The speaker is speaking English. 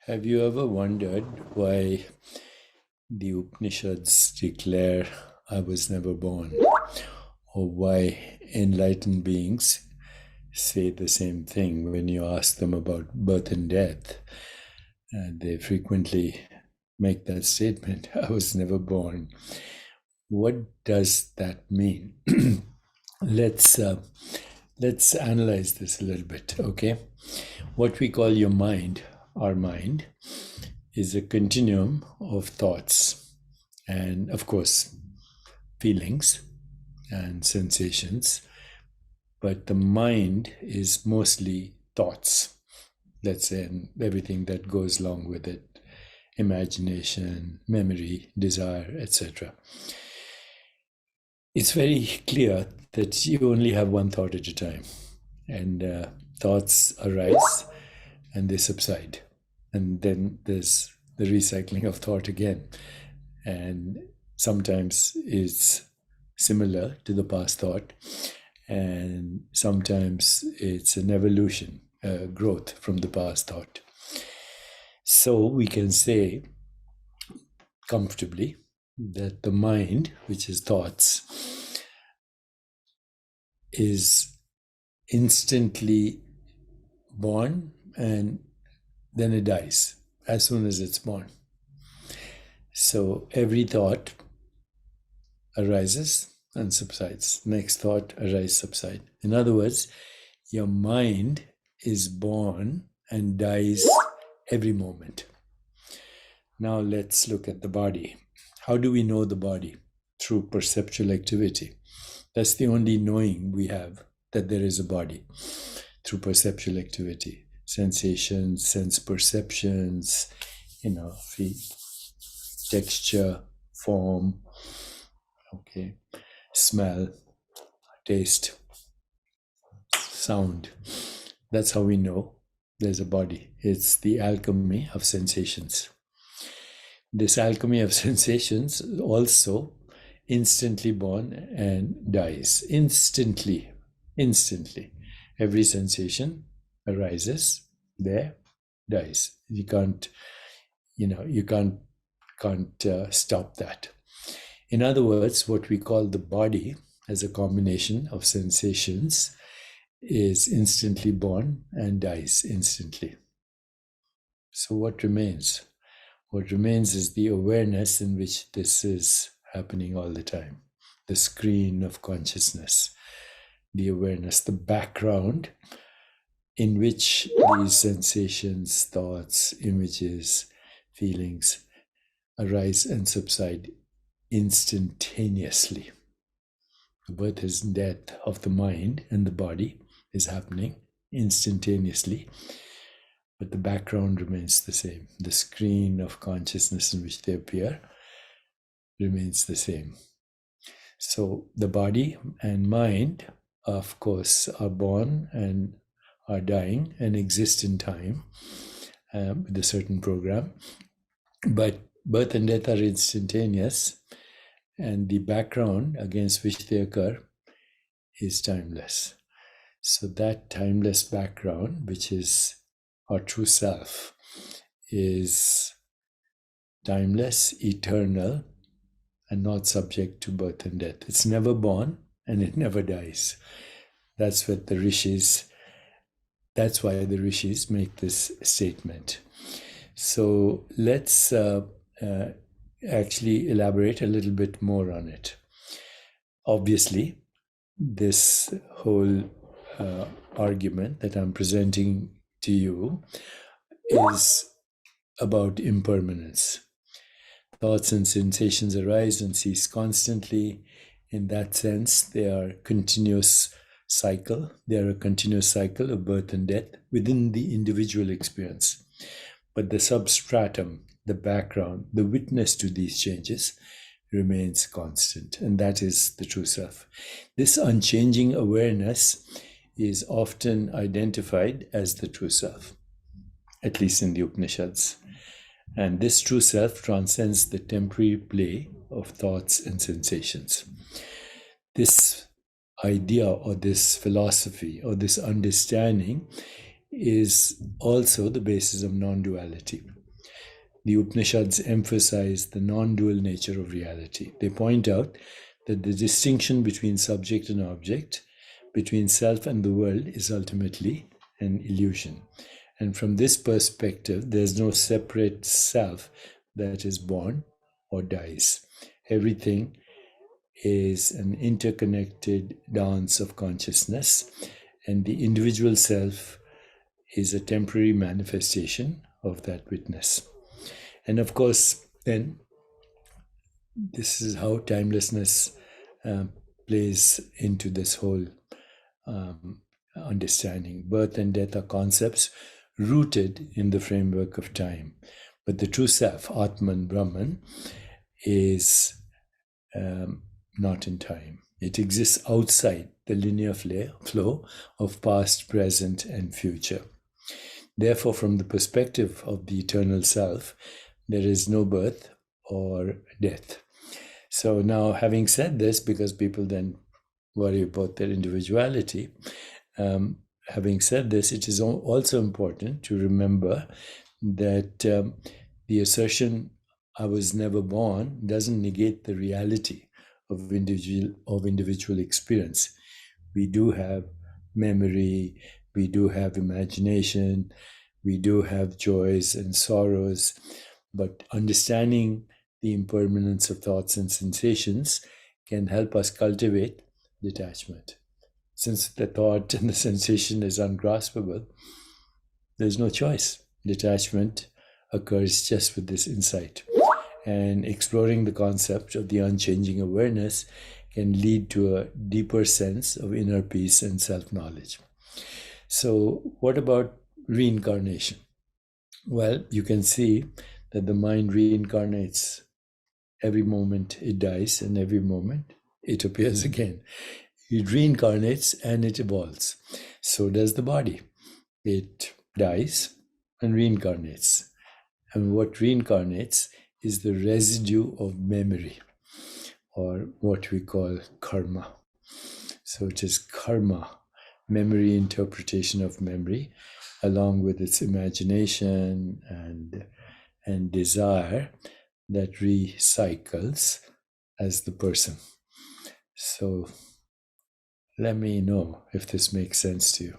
Have you ever wondered why the Upanishads declare I was never born, or why enlightened beings say the same thing when you ask them about birth and death? They frequently make that statement, I was never born. What does that mean? let's uh, let's analyze this a little bit, okay? What we call your mind, our mind, is a continuum of thoughts and, of course, feelings and sensations. But the mind is mostly thoughts, let's say, and everything that goes along with it: imagination, memory, desire, etc. It's very clear that you only have one thought at a time, and thoughts arise and they subside. And then there's the recycling of thought again. And sometimes it's similar to the past thought, and sometimes it's an evolution, growth from the past thought. So we can say comfortably that the mind, which is thoughts, is instantly born and then it dies as soon as it's born. So every thought arises and subsides. Next thought arises, subside. In other words, your mind is born and dies every moment. Now let's look at the body. How do we know the body? Through perceptual activity. That's the only knowing we have, that there is a body, through perceptual activity. Sensations, sense perceptions, feel, texture, form, okay, smell, taste, sound. That's how we know there's a body. It's the alchemy of sensations. This alchemy of sensations also instantly born and dies. Instantly. Every sensation arises, there, dies. You can't stop that. In other words, what we call the body as a combination of sensations is instantly born and dies instantly. So what remains? What remains is the awareness in which this is happening all the time. The screen of consciousness, the awareness, the background in which these sensations, thoughts, images, feelings arise and subside instantaneously. The birth and death of the mind and the body is happening instantaneously, but the background remains the same. The screen of consciousness in which they appear remains the same. So the body and mind, of course, are born and are dying and exist in time with a certain program. But birth and death are instantaneous, and the background against which they occur is timeless. So that timeless background, which is our true self, is timeless, eternal, and not subject to birth and death. It's never born and it never dies. That's why the rishis make this statement. So let's actually elaborate a little bit more on it. Obviously, this whole argument that I'm presenting to you is about impermanence. Thoughts and sensations arise and cease constantly. In that sense, they are a continuous cycle. They are a continuous cycle of birth and death within the individual experience. But the substratum, the background, the witness to these changes remains constant, and that is the true self. This unchanging awareness is often identified as the true self, at least in the Upanishads. And this true self transcends the temporary play of thoughts and sensations. This idea or this philosophy or this understanding is also the basis of non-duality. The Upanishads emphasize the non dual nature of reality. They point out that the distinction between subject and object, between self and the world, is ultimately an illusion. And from this perspective, there's no separate self that is born or dies. Everything is an interconnected dance of consciousness, and the individual self is a temporary manifestation of that witness. And of course, then this is how timelessness uh, plays into this whole understanding. Birth and death are concepts rooted in the framework of time. But the true self, Atman, Brahman, is not in time. It exists outside the linear flow of past, present, and future. Therefore, from the perspective of the eternal self, there is no birth or death. So now, having said this, because people then worry about their individuality, having said this, it is also important to remember that the assertion "I was never born" doesn't negate the reality of individual experience. We do have memory, we do have imagination, we do have joys and sorrows, but understanding the impermanence of thoughts and sensations can help us cultivate detachment. Since the thought and the sensation is ungraspable, there's no choice. Detachment occurs just with this insight. And exploring the concept of the unchanging awareness can lead to a deeper sense of inner peace and self knowledge. So, what about reincarnation? Well, you can see that the mind reincarnates every moment it dies, and every moment it appears again. It reincarnates and it evolves. So does the body. It dies and reincarnates. And what reincarnates is the residue of memory, or what we call karma. So it is karma, memory, interpretation of memory, along with its imagination and desire, that recycles as the person. So let me know if this makes sense to you.